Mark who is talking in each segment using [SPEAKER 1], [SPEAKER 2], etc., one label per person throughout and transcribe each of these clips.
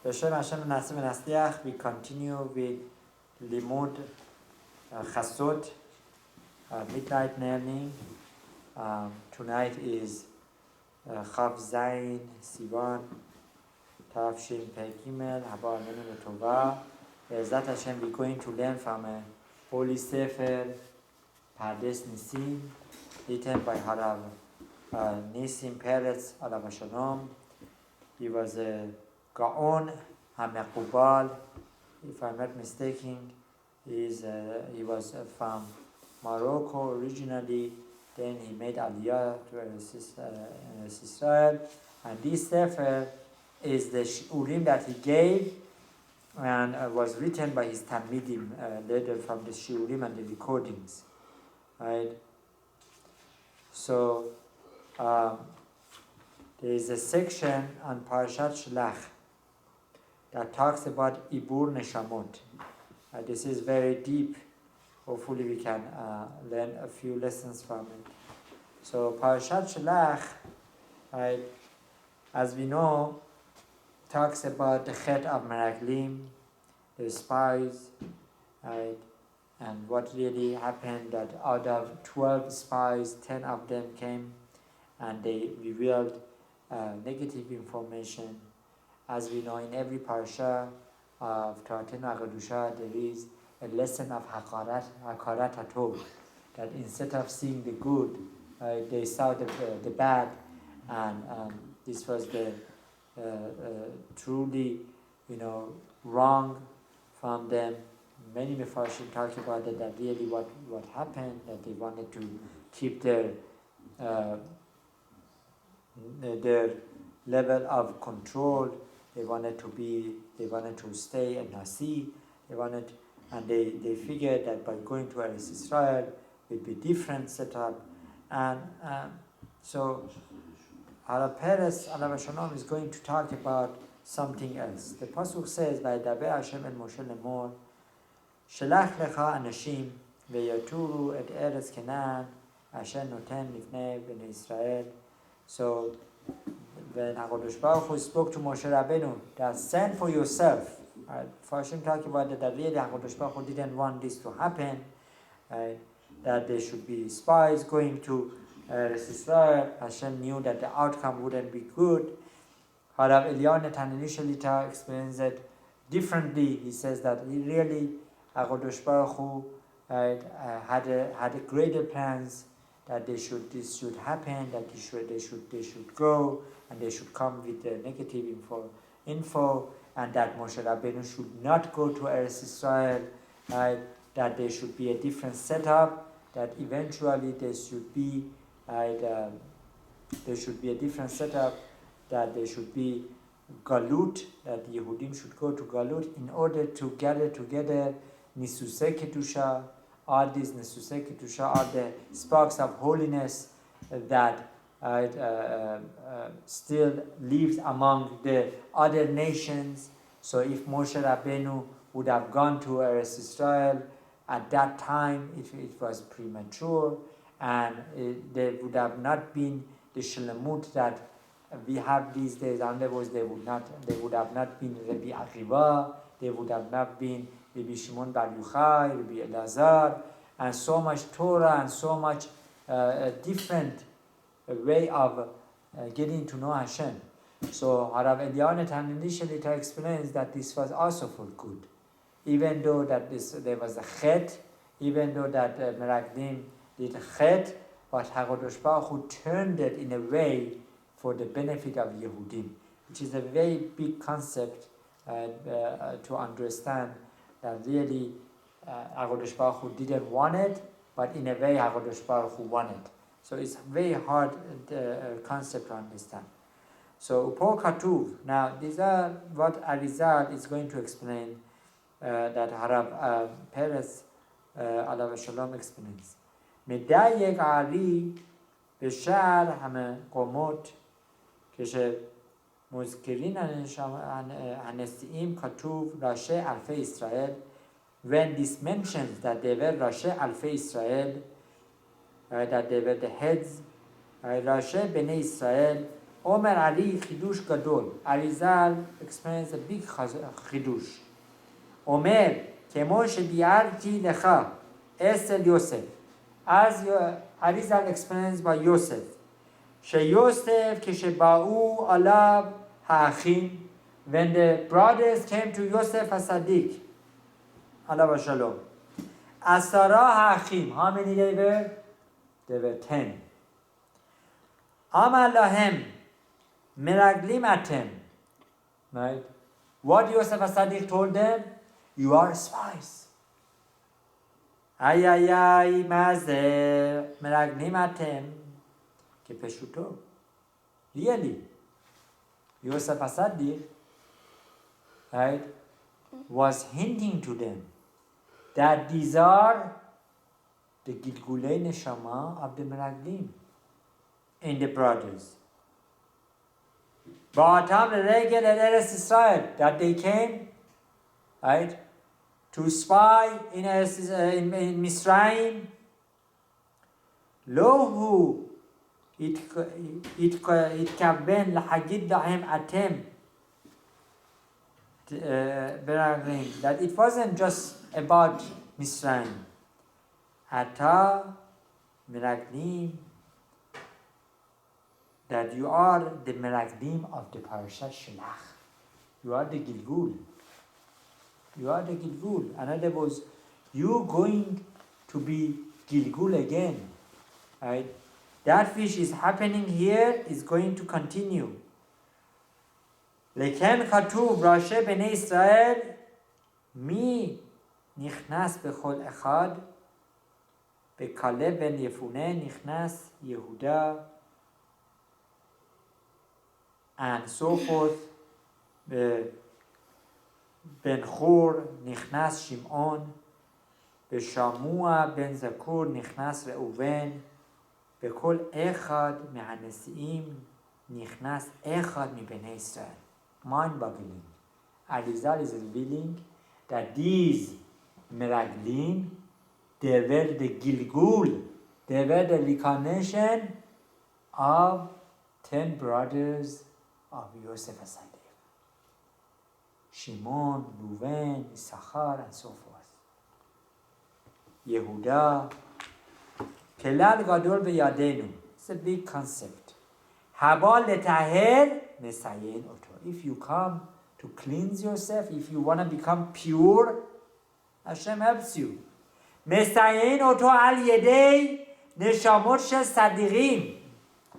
[SPEAKER 1] B'Shem Hashem Nasim Nastiyach, we continue with Limud Chasot, midnight learning. Tonight is Chav Zayin Sivan Tavshin Pei Gimel Haba Amenu L'Tova. Be'ezrat Hashem, we're going to learn from a holy sefer, Pardes Nisim, written by Harav Nisim.Parashat Alav Shalom. He was a Gaon HaMekubal, if I'm not mistaken. He was from Morocco originally, then he made Aliyah to Israel. And this sefer is the Shiurim that he gave and was written by his Talmidim later from the Shiurim and the recordings. Right? So, there is a section on Parashat Shlach that talks about Ibur Neshamot. This is very deep. Hopefully we can learn a few lessons from it. So Parashat Shlach, right, as we know, talks about the Chet of Meraglim, the Spies, right, and what really happened, that out of 12 spies, 10 of them came and they revealed negative information. As we know, in every parasha of Torah HaKadusha, there is a lesson of Hakarat HaTov, that instead of seeing the good, they saw the bad, and this was the truly, wrong from them. Many Mefarshim talk about it, that really what happened, that they wanted to keep their level of control. They wanted to stay in Nasi. And they figured that by going to Eretz Israel, it would be different setup. And so Pardes Alav Shalom is going to talk about something else. The pasuk says, "Vayidaber Hashem el Moshe lemor, Shlach lecha anashim veyaturu et Eretz Canaan asher noten lifnei bnei Israel." So when HaKadosh Baruch Hu spoke to Moshe Rabbeinu, that send for yourself. Farshim talking about that really HaKadosh Baruch Hu didn't want this to happen, that there should be spies going to Israel. Hashem knew that the outcome wouldn't be good. Harav Eliyahu Netan initially explains it differently. He says that HaKadosh Baruch Hu had greater plans, that this should happen, that they should go, and they should come with the negative info, and that Moshe Rabbeinu should not go to Eretz Israel, that there should be a different setup, that eventually there should be a different setup, that there should be Galut, that the Yehudim should go to Galut in order to gather together Nisusei Kedusha. All these Nisusei Kedusha are the sparks of holiness that still lives among the other nations. So if Moshe Rabbeinu would have gone to Eretz Israel at that time, it was premature, and there would have not been the Shlemut that we have these days. In other words, there would have not been Rabbi Akiva, there would have not been Rabbi Shimon Bar Yochai, Rabbi Elazar, and so much Torah and so much different way of getting to know Hashem. So Harav Eliyahu Netan initially explains that this was also for good, even though that there was a chet, even though that Meraglim did chet, but HaKadosh Baruch Hu turned it in a way for the benefit of Yehudim, which is a very big concept to understand, that really HaKadosh Baruch Hu didn't want it, but in a way HaKadosh Baruch Hu wanted. So it's a very hard concept to understand. So Upo Katuv, now these are what Arizal is going to explain, that Harav Pardes Alav Shalom explains. Medayek Ari Beshar Hame Komot Keshe Muzkirin Hanesiim Katuv Rashe Alfei Israel. When this mentions that they were Rashe Alfei Israel, that they were the heads, Rashe Bnei Israel, Omer Ari Chidush Gadol. Arizal explains a big Chidush. Omer, Kemo Shebiarti Lecha, Esel Yosef. As Arizal explains by Yosef. Yosef Kesheba'u Alav Ha'achim. When the brothers came to Yosef HaSadiq, Alav Shalom. Asara Ha'achim. How many they were? There were 10. Amar lahem Meraglim atem. Right? What Yosef HaSadiq told them? You are spies. Ay ay ay maze Meraglim atem. Ke peshuto. Really? Yosef HaSadiq, right, was hinting to them that these are the Gilgulei Neshama of the Meraglim in the brothers. Ba'atam l'regel el Eretz Israel, that they came, right, to spy in Misraim. Lohu התכוון להגיד להם אתם Meraglim, that it wasn't just about Misraim. Ata Meraglim, that you are the Meraglim of the Parashat Shlach. You are the Gilgul. You are the Gilgul. In other words, you going to be Gilgul again. Right? That which is happening here is going to continue. Leken Chatuv Rashe Bnei Israel Mi Nichnas Bechol Echad Bekalev Ben Yefuneh Nichnas Yehuda and so forth. Ben Chor Nichnas Shimon Beshamua Ben Zakur Nichnas Reuven Bekol Echad Mehanesiim Nichnas Echad MiBnei Israel. Mind-boggling. Arizal is revealing that these Meraglim, they were the Gilgul, they were the reincarnation of 10 brothers of Yosef HaSadiq. Shimon, Reuven, Issachar, and so forth. Yehuda. Kelal Gadol B'Yadenu. It's a big concept. Habal Letaher Nesayen Oto. If you come to cleanse yourself, if you want to become pure, Hashem helps you. Nesayen Oto al Yedei Neshamot Shel Sadiqim.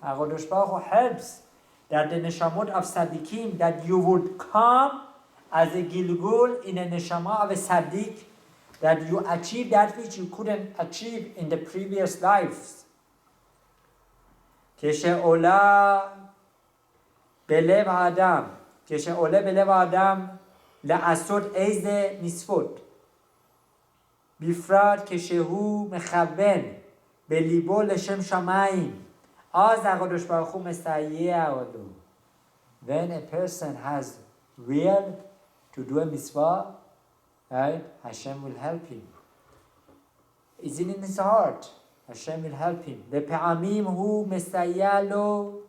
[SPEAKER 1] HaKadosh Baruch Hu helps that the Neshamot of Sadiqim, that you would come as a Gilgul in a Neshama of a Sadiq, that you achieve that which you couldn't achieve in the previous lives. כשעולה בלב האדם לעשות איזה מצוות, בפרט כשהוא מכוון בליבו לשם שמיים, אז הקדוש ברוך הוא מסייע לו. When a person has will to do a mitzvah, right, Hashem will help him. Is it in his heart? Hashem will help him. לפעמים הוא מסייע לו,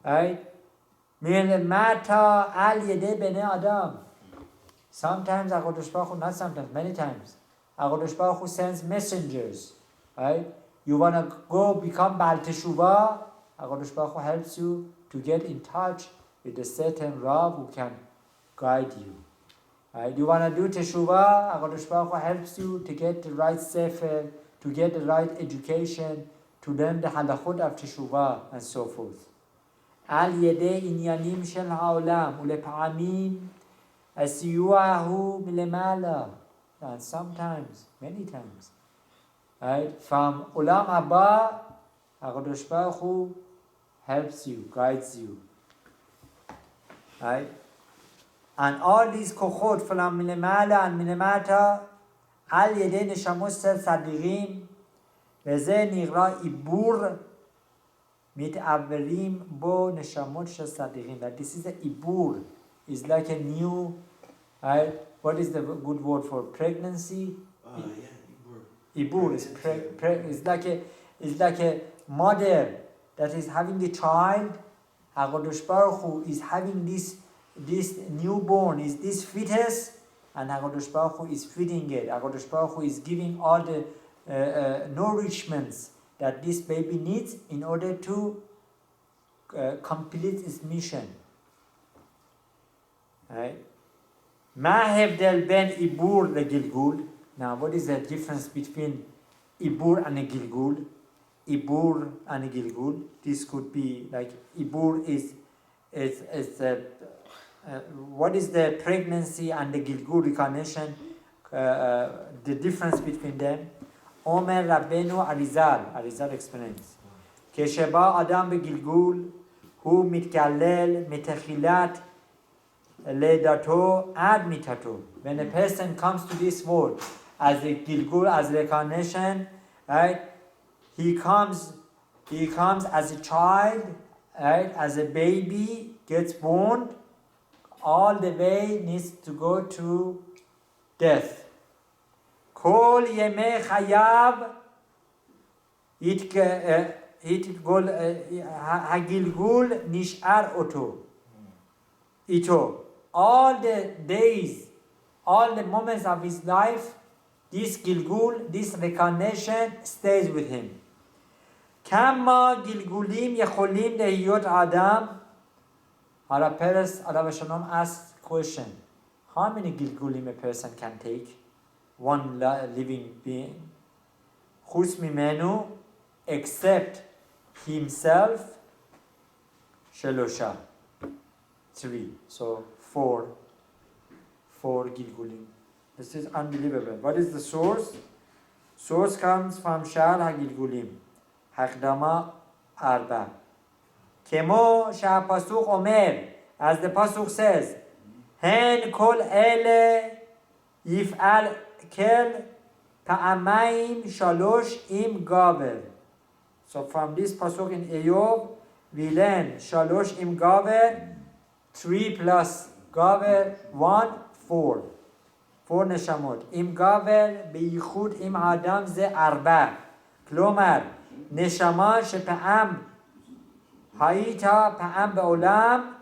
[SPEAKER 1] right, מלמטה על ידי בני אדם. Sometimes הקדוש ברוך הוא, not sometimes, many times, הקדוש ברוך הוא sends messengers, right? You want to go become Baal Teshuvah, הקדוש ברוך הוא helps you to get in touch with a certain Rav who can guide you. Right? You want to do Teshuvah, HaKadosh Baruch Hu helps you to get the right sefer, to get the right education, to learn the halachot of Teshuvah, and so forth. Al yedei inyanim shel ha'olam, ulepa'amim asiyuah hu milemala. And sometimes, many times, right, from Olam Haba, HaKadosh Baruch Hu helps you, guides you. Right? And all these kochot from milemala and milemata al yedei neshamot shel sadiqim, v'zeh nira ibur mit'averim bo neshamot shel sadiqim. That this is a ibur, is like a new, right? What is the good word for pregnancy? Ibur is is like a mother that is having a child, HaKadosh Baruch Hu is having this newborn, is this fetus, and HaKadosh Baruch Hu is feeding it. HaKadosh Baruch Hu is giving all the nourishments that this baby needs in order to complete its mission. Right? Ma hevdel ben ibur le Gilgul. Now, what is the difference between ibur and a Gilgul? Ibur and a Gilgul. This could be like ibur is what is the pregnancy and the Gilgul reincarnation? The difference between them. Omer Rabbeinu Arizal explains. Kesheba Adam be Gilgul hu mitkallel mitechilat ledato ad mitato. When a person comes to this world as a Gilgul, as reincarnation, right? He comes as a child, right? As a baby, gets born, all the way needs to go to death. Kol yemei chayav hagilgul nishar oto. Ito. All the days, all the moments of his life, this Gilgul, this reincarnation stays with him. Kama Gilgulim yecholim lehiyot adam. Harav Peres, Alav Shalom, asked question: how many Gilgulim a person can take? One living being. Chutz mimenu, except himself, shelosha. 3. So 4 Gilgulim. This is unbelievable. What is the source? Source comes from Sha'ar HaGilgulim. Hakdama Arba. Kemo Sha'apasuk Omer. As the Pasuk says, Hen kol ele yif'al kel pa'amayim shalosh im gaver. So from this Pasuk in Eyob, we learn shalosh im gaver, 3 plus gaver, 1, 4. 4 neshamot. Im gaver beyichud im adam ze arba. Klomar, neshama shepa'am hayita pa'am be'olam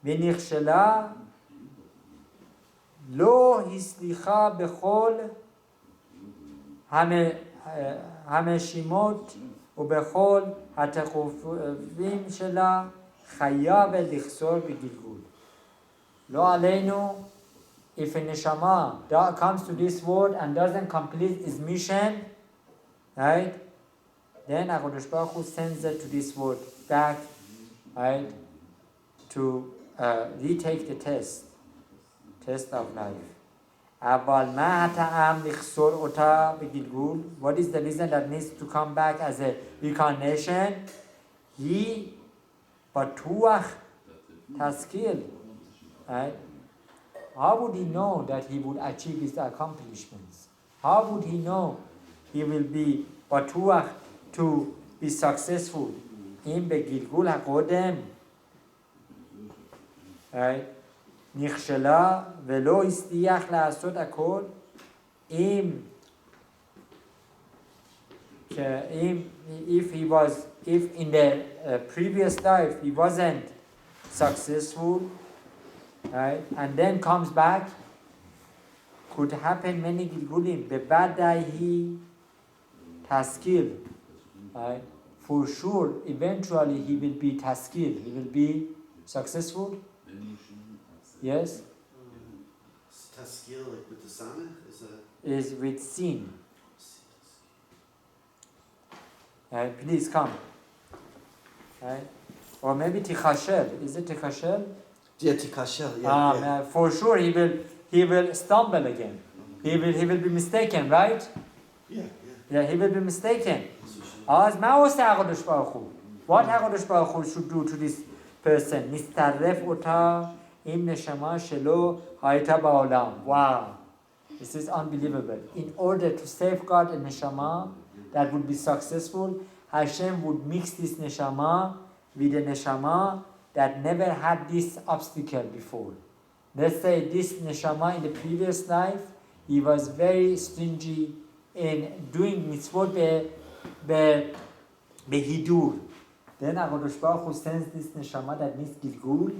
[SPEAKER 1] v'nichshela lo hislicha bechol hameshimot ובכל התכופים שלה חייב לחזור בגלגול. לא עלינו, if a neshama comes to this world and doesn't complete its mission, right, then HaKadosh Baruch Hu sends it to this world back, right, to retake the test of life. אבל מה הטעם לכסור אותה בגלגול? What is the reason that needs to come back as a reincarnation? He בטוח תשכיל. Right? How would he know that he would achieve his accomplishments? How would he know he will be בטוח to be successful? אם בגלגול הקודם, right? נכשלה ולא הצליח לעשות הכל, if in the previous life he wasn't successful, right, and then comes back, could happen many Gilgulim. Bevadai taskil, right? For sure, eventually he will be taskil. He will be successful. Yes.
[SPEAKER 2] Taskil, like with the samach,
[SPEAKER 1] is with sin. Right, please come. Right, or maybe tichashel. Is it tichashel?
[SPEAKER 2] Yeah, tichashel. Yeah.
[SPEAKER 1] For sure, he will stumble again. He will be mistaken, right?
[SPEAKER 2] Yeah,
[SPEAKER 1] he will be mistaken. What HaKadosh Baruch Hu should do to this person? Nistaref ota im neshama shelo hayta ba'olam. Wow, this is unbelievable. In order to safeguard a neshama that would be successful, Hashem would mix this neshama with a neshama that never had this obstacle before. Let's say this neshama in the previous life, he was very stingy in doing mitzvot behidur, Then HaKadosh Baruch Hu sends this neshama that needs Gilgul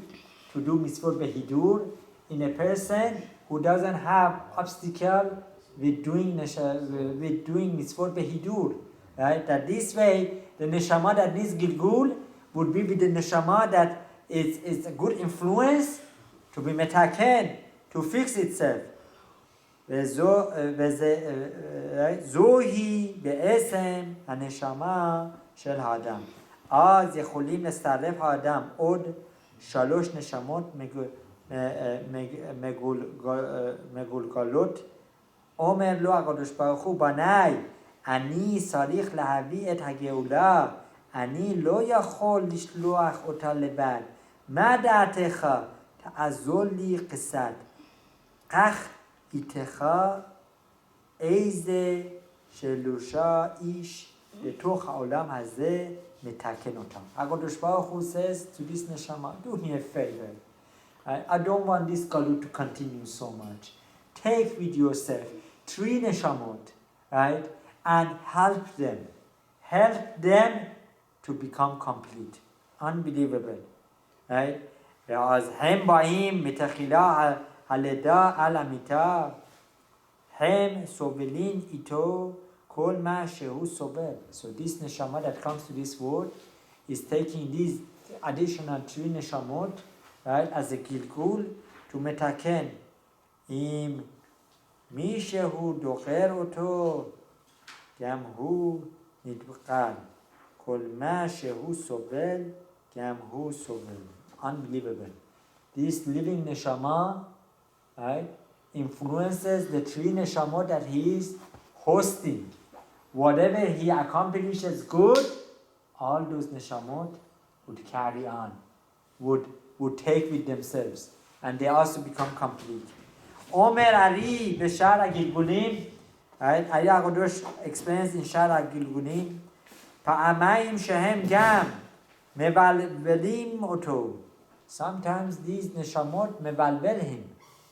[SPEAKER 1] to do mitzvot behidur in a person who doesn't have obstacle with doing mitzvot behidur. Right? That this way, the neshama that needs Gilgul would be with the neshama that is a good influence to be metaken, to fix itself. זוהי בעצם הנשמה של האדם. אז יכולים לצרף האדם עוד 3 נשמות מגולגלות. אומר לו הקדוש ברוך הוא, בניי, אני צריך להביא את הגאולה, אני לא יכול לשלוח אותה לבד. מה דעתך? תעזור לי קצת. כך איתך איזה 3 איש בתוך העולם הזה מתקן אותם. הקדוש ברוך הוא says to this neshama, do me a favor. I don't want this galut to continue so much. Take with yourself 3 neshamot, right? And help them. Help them to become complete. Unbelievable. Right? אז הם באים מתחילה הלידה על המיטה, הם סובלים איתו כל מה שהוא סובל. So this neshama that comes to this world is taking these additional 3 neshamot, right, as a gilgul to מתקן. אם מישהו דוקר אותו, גם הוא נדבקן. כל מה שהוא סובל, גם הוא סובל. Unbelievable. This living neshama, right, influences the 3 neshamot that he is hosting. Whatever he accomplishes good, all those neshamot would carry on, would take with themselves, and they also become complete. Omer Ari b'shar Gilgulim, right? Ari HaKadosh explains in Shar Gilgulim, Pa'amayim shehem gam mevalvelim oto. Sometimes these neshamot mevalvel him.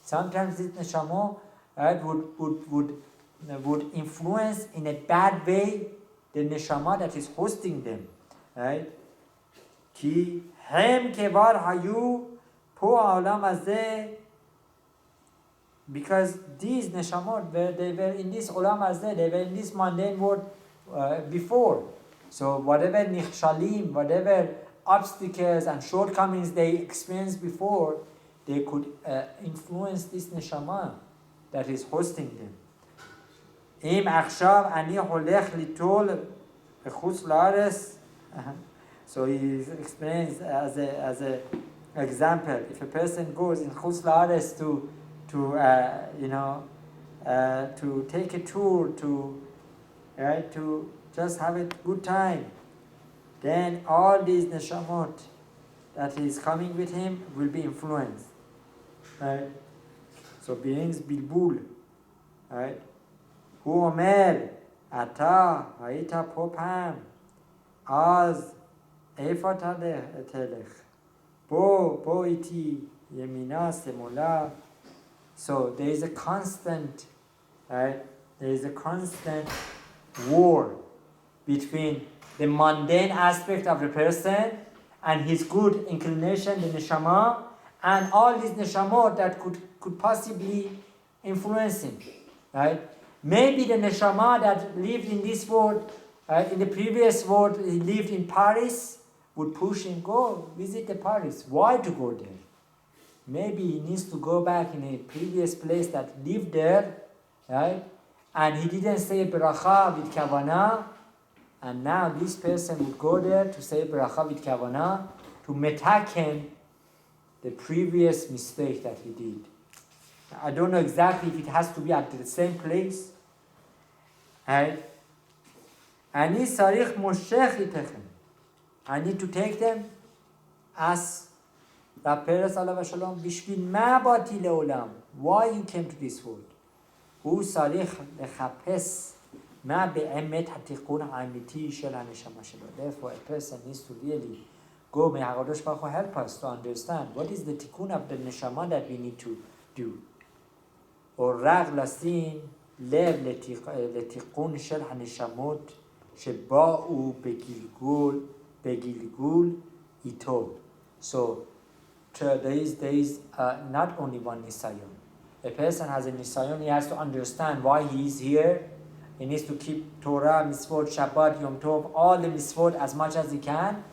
[SPEAKER 1] Sometimes these neshamot, right, would influence in a bad way the neshama that is hosting them, right? Ki hem kevar hayu po ha'olam hazeh, because these neshamot, they were in this olam hazeh, they were in this mundane world before. So whatever nichshalim, whatever obstacles and shortcomings they experienced before, they could influence this neshama that is hosting them. Im achshav ani holech litol bechutz la'aretz. So he explains as a example, if a person goes in chutz la'aretz to take a tour, to just have a good time, then all these neshamot that is coming with him will be influenced. Right? So brings bilbul. Right? Hu omer, ata hayita po pam, az eifa telech, bo iti yemina semola. So there is a constant, right? There is a constant war between the mundane aspect of the person and his good inclination, the neshama, and all these neshamot that could possibly influence him, right? Maybe the neshama that lived in this world, in the previous world, he lived in Paris, would push him, go visit the Paris. Why to go there? Maybe he needs to go back in a previous place that lived there, right? And he didn't say bracha with kavanah, and now this person would go there to say bracha with kavanah to metaken the previous mistake that he did. I don't know exactly if it has to be at the same place. Right? I need to take them as the Pardes alav shalom bishvil ma bati leolam. Why you came to this world? Hu sarich lechapes ma be'emet hatikun ha'amiti shel haneshama shelo. Therefore, a person needs to really go. May HaKadosh Baruch Hu help us to understand what is the tikkun of the neshama that we need to do. Or rag lasim lev לתיקון של הנשמות שבאו בגלגול begilgul ito. So there is not only one nisayon. A person has a nisayon, he has to understand why he is here. He needs to keep Torah, Mitzvot, Shabbat, Yom Tov, all the Mitzvot as much as he can.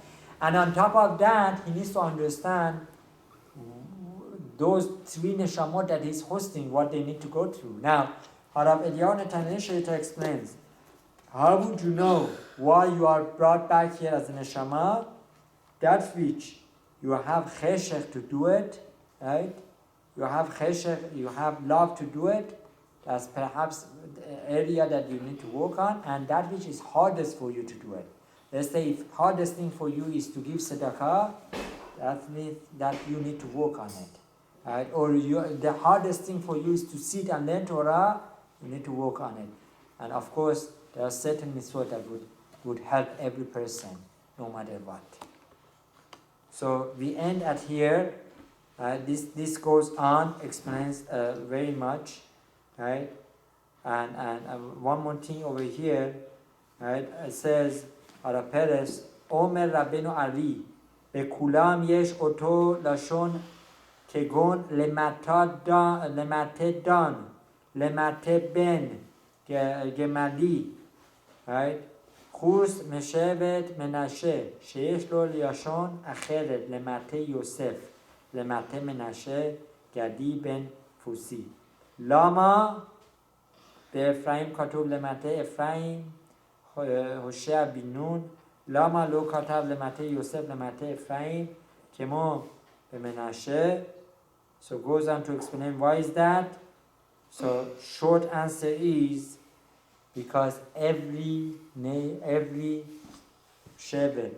[SPEAKER 1] And on top of that, he needs to understand those three Neshamot that he's hosting, what they need to go through. Now, Harav Eliyahu Netanyahu Shlach explains, how would you know why you are brought back here as a Neshama? That which you have cheshech to do it, right? You have cheshech, you have love to do it. That's perhaps the area that you need to work on, and that which is hardest for you to do it. Let's say if hardest thing for you is to give tzedakah, that means that you need to work on it. Right? Or the hardest thing for you is to sit and learn Torah, you need to work on it. And of course, there are certain mitzvot that would help every person, no matter what. So we end at here. This goes on, explains very much, right? And one more thing over here, right? It says, Pardes, Omer Rabbeinu Ari, Bekulam yesh oto lashon kegon lemate dan, lemate ben, gemali, right? Chus meshevet menashe, sheyesh lo lashon acheret, lemate Yosef, lemate menashe, gadi ben fusi. Lama be'Ephraim katub lemate Ephraim, Hoshea bin Nun, Lama lo katav lemate Yosef lemate Ephraim, kemo be'Menashe. So goes on to explain why is that. So short answer is because every Shevet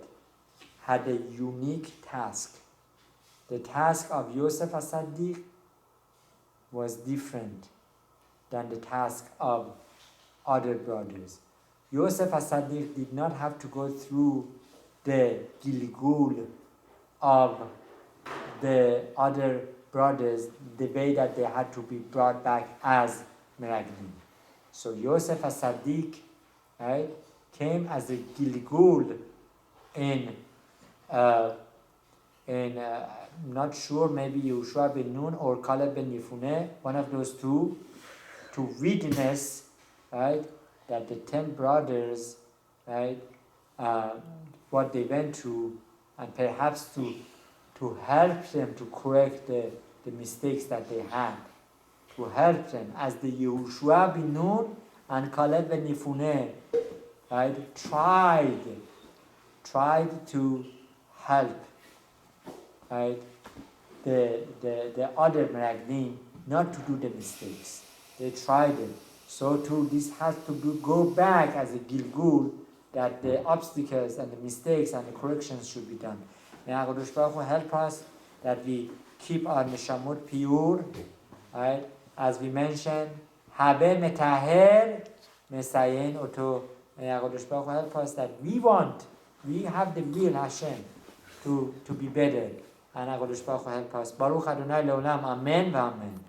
[SPEAKER 1] had a unique task. The task of Yosef HaSaddiq was different than the task of other brothers. Yosef HaSaddiq did not have to go through the Gilgul of the other brothers the way that they had to be brought back as Meraglim. So Yosef HaSaddiq, right, came as a Gilgul in not sure, maybe Yehoshua ben Nun or Caleb ben Yefuneh, one of those two, to witness, right, that the 10 brothers, right, what they went through, and perhaps to help them to correct the mistakes that they had, to help them, as the Yehoshua ben Nun and Caleb ben Yefuneh, right, tried to help, right, the other Meraglim not to do the mistakes. They tried it. So too, this has to go back as a Gilgul, that the obstacles and the mistakes and the corrections should be done. May HaKadosh Baruch Hu help us that we keep our Neshamot pure, right? As we mentioned, Habe metaher mesayen oto. May HaKadosh Baruch Hu help us that we have the will, Hashem, to be better. And HaKadosh Baruch Hu help us. Baruch Adonai Leolam. Amen v'amen.